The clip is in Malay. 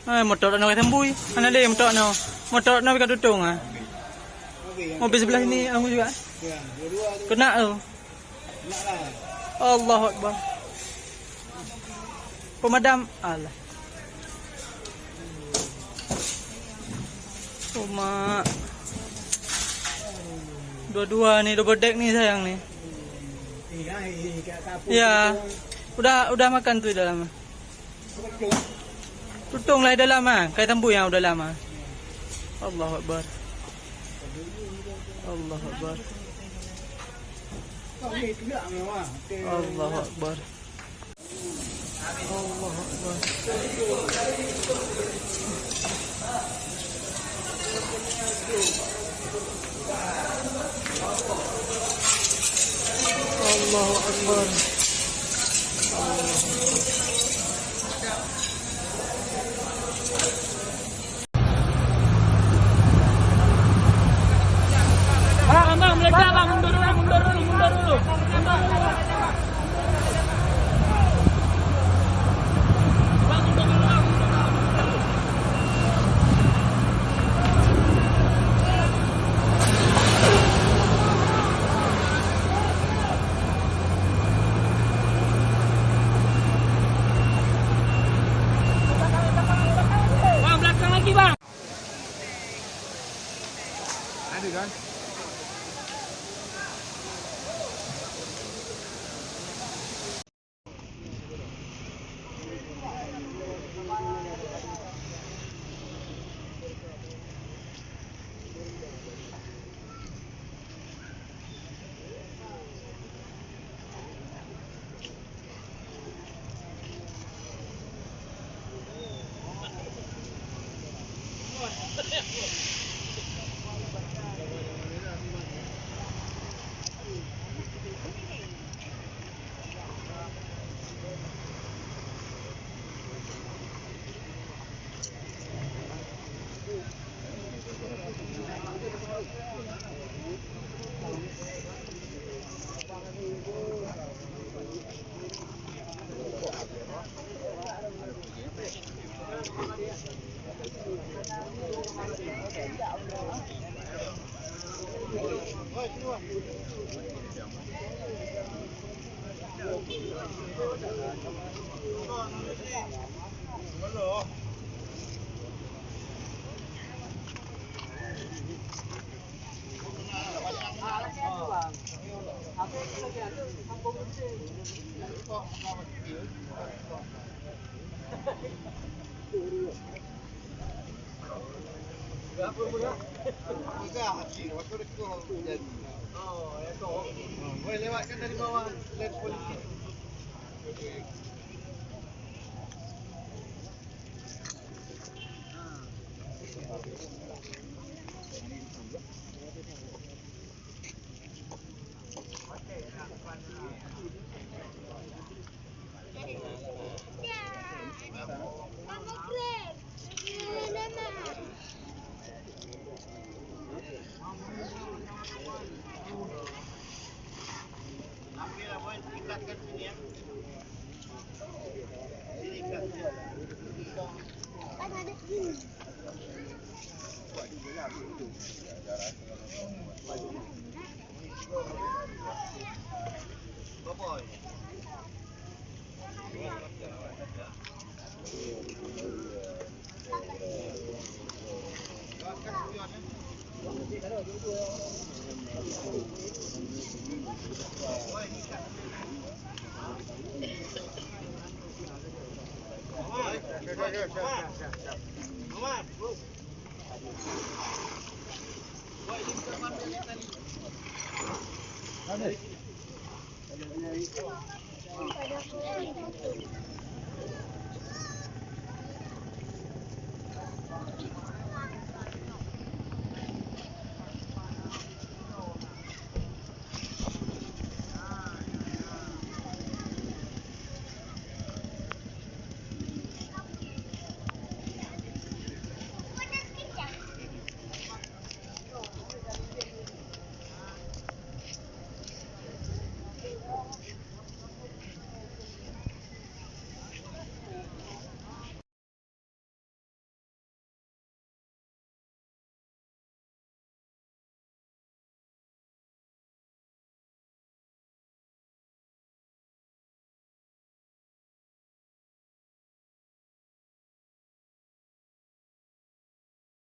Motor nak tembui. Mana dia motor nak? Motor nak bikin tutung ah. Mobil sebelah sini aku juga. Ya, dua-dua tu. Kena tu. Naklah. Allahu Akbar. Pemadam Allah. Oh mak. Dua-dua ni double deck ni sayang ni. Kat kapur. Ya. Udah makan tu dalam. Tutung lah dalam ah. Kai tambu yang udah lama. Allahu Akbar. Allahu Akbar. Allahu Akbar. Allahu Akbar. Allahu Akbar. Bang, meledak bang, mundur dulu. Bang, belakang lagi bang. Ada kan? Boleh lewatkan dari bawah led polisi.